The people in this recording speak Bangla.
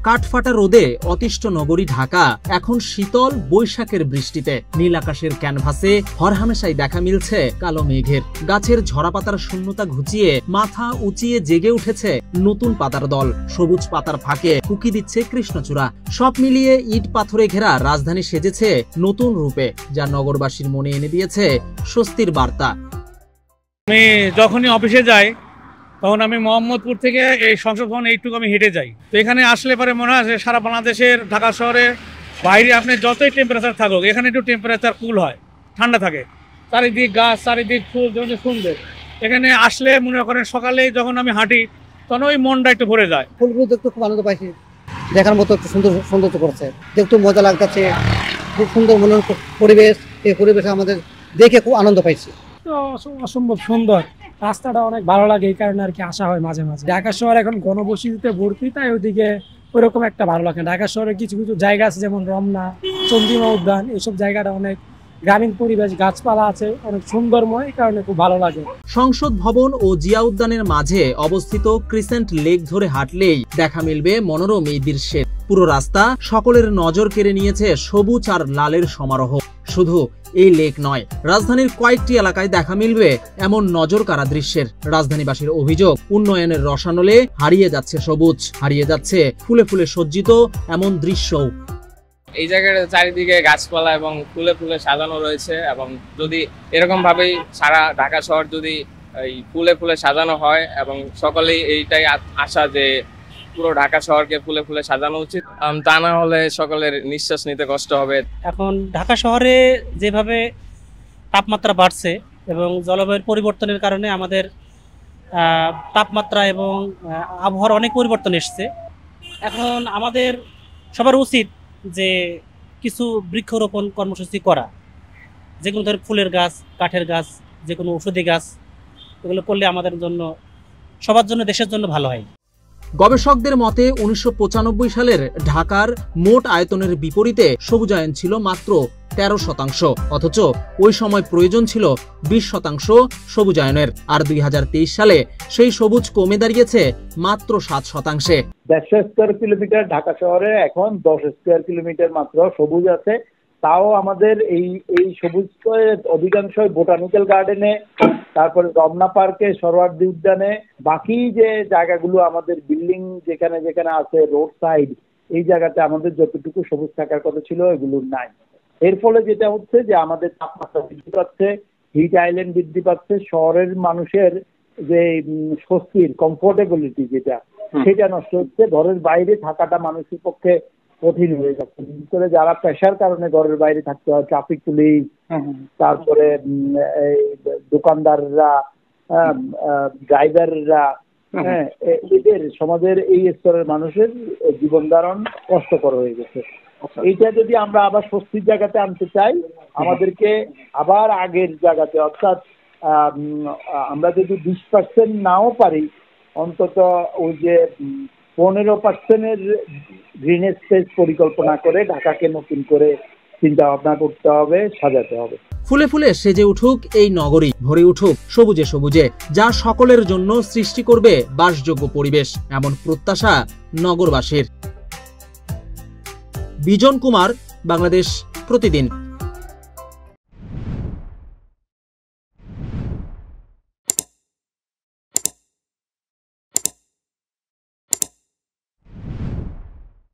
কাঠফাটা রোদে অতিষ্ঠ নগরী ঢাকা এখন শীতল বৈশাখের বৃষ্টিতে। নীল আকাশের ক্যানভাসে হরহামেশাই দেখা মিলছে কালো মেঘের। গাছের ঝরাপাতার শূন্যতা ঘুচিয়ে মাথা উঁচিয়ে জেগে উঠেছে নতুন পাতার দল। সবুজ পাতার ফাঁকে উকি দিচ্ছে কৃষ্ণচূড়া। সব মিলিয়ে ইট পাথরে ঘেরা রাজধানী সেজেছে নতুন রূপে, যা নগরবাসীর মনে এনে দিয়েছে স্বস্তির বার্তা। আমি যখনই অফিসে যাই তখন আমি মোহাম্মদপুর থেকে এই সংসদ ভবন এইটুকু আমি হেঁটে যাই। তো এখানে আসলে পরে মনে হয় যে সারা বাংলাদেশের ঢাকা শহরে বাইরে আপনি যতই টেম্পারেচার থাকুক, এখানে একটু টেম্পারেচার কুল হয়, ঠান্ডা থাকে। চারিদিক গাছ, চারিদিক ফুল, যেমন সুন্দর। এখানে আসলে মনে করেন সকালে যখন আমি হাঁটি তখন ওই মনটা একটু ভরে যায়। ফুলগুলো দেখতে খুব আনন্দ পাইছি, দেখার মতো একটু সুন্দর সৌন্দর্য করছে, দেখতে মজা লাগতেছে, খুব সুন্দর মনের পরিবেশ। এই পরিবেশে আমাদের দেখে খুব আনন্দ পাইছি। অসম্ভব সুন্দর, রাস্তাটা অনেক ভালো লাগে, এই কারণে আর কি আসা হয় মাঝে মাঝে। ঢাকা শহর এখন ঘনবসতিতে ভর্তি, তাই ওইদিকে ওইরকম একটা ভালো লাগে। ঢাকা শহরে কিছু কিছু জায়গা আছে যেমন রমনা, চন্দ্রিমা উদ্যান, এইসব জায়গাটা অনেক গ্রামীণ পরিবেশ, গাছপালা আছে, অনেক সুন্দরময়, এই কারণে খুব ভালো লাগে। সংসদ ভবন ও জিয়া উদ্যানের মাঝে অবস্থিত ক্রিসেন্ট লেক ধরে হাঁটলেই দেখা মিলবে মনোরম এই দৃশ্যের। পুরো রাস্তা সকলের নজর কেড়ে নিয়েছে সবুজ আর লালের সমারোহ। শুধু এই লেক নয়, রাজধানীর কয়েকটি এলাকায় দেখা মিলবে এমন নজর কাড়া দৃশ্যের। রাজধানীবাসীর অভিযোগ, উন্নয়নের রসানলে হারিয়ে যাচ্ছে সবুজ, হারিয়ে যাচ্ছে ফুলে ফুলে সজ্জিত এমন দৃশ্য। এই জায়গাটা চারিদিকে গাছপালা এবং ফুলে ফুলে সাজানো রয়েছে, এবং যদি এরকম ভাবেই সারা ঢাকা শহর যদি এই ফুলে ফুলে সাজানো হয়, এবং সকলেই এইটাই আশা যে পুরো ঢাকা শহরকে ফুলে ফুলে সাজানো উচিত, তা না হলে সকলের নিঃশ্বাস নিতে কষ্ট হবে। এখন ঢাকা শহরে যেভাবে তাপমাত্রা বাড়ছে এবং জলবায়ুর পরিবর্তনের কারণে আমাদের তাপমাত্রা এবং আবহাওয়ার অনেক পরিবর্তন এসছে। এখন আমাদের সবার উচিত যে কিছু বৃক্ষরোপণ কর্মসূচি করা, যে কোনো ধরনের ফুলের গাছ, কাঠের গাছ, যে কোনো ঔষধি গাছ, এগুলো করলে আমাদের জন্য, সবার জন্য, দেশের জন্য ভালো হয়। গবেষকদের মতে 1995 সালের ঢাকার মোট আয়তনের বিপরীতে সবুজায়ন ছিল মাত্র 13%, অথচ ওই সময় প্রয়োজন ছিল 20% সবুজায়নের। আর 2023 সালে সেই সবুজ কমে দাঁড়িয়েছে মাত্র 7%। 150 স্কয়ার কিলোমিটার ঢাকা শহরে এখন 10 স্কয়ার কিলোমিটার মাত্র সবুজ আছে। তাও আমাদের এই সবুজ অধিকাংশই বোটানিক্যাল গার্ডেনে, তারপরে রমনা পার্কে, সরোয়ার্দী উদ্যানে। বাকি যে জায়গাগুলো আমাদের বিল্ডিং যেখানে যেখানে আছে, রোড সাইড, এই জায়গাতে আমাদের যতটুকু সবুজ থাকার কথা ছিল এগুলো নাই। এর ফলে যেটা হচ্ছে যে আমাদের তাপমাত্রা বৃদ্ধি পাচ্ছে, হিট আইল্যান্ড বৃদ্ধি পাচ্ছে, শহরের মানুষের যে স্বস্তির কমফোর্টেবিলিটি যেটা, সেটা নষ্ট হচ্ছে। ঘরের বাইরে থাকাটা মানুষের পক্ষে কঠিন হয়ে যাচ্ছে, বিশেষ করে যারা পেশার কারণে ঘরের বাইরে থাকতে হয়, ট্রাফিক পুলিশ, তারপরে দোকানদাররা, ড্রাইভাররা, এদের সমাজের এই স্তরের মানুষের জীবন ধারণ কষ্টকর হয়ে গেছে। এইটা যদি আমরা আবার স্বস্তির জায়গাতে আনতে চাই, আমাদেরকে আবার আগের জায়গাতে, অর্থাৎ আমরা যদি 20% নাও পারি, অন্তত ওই যে 15% গ্রিন স্পেস পরিকল্পনা করে ঢাকাকে নতুন করে চিন্তা ভাবনা করতে হবে, সাজাতে হবে। ফুলে ফুলে সেজে উঠুক এই নগরী, ভরে উঠুক সবুজে সবুজে, যা সকলের জন্য সৃষ্টি করবে বাসযোগ্য পরিবেশ, এমন প্রত্যাশা নগরবাসীর। বিজন কুমার, বাংলাদেশ প্রতিদিন।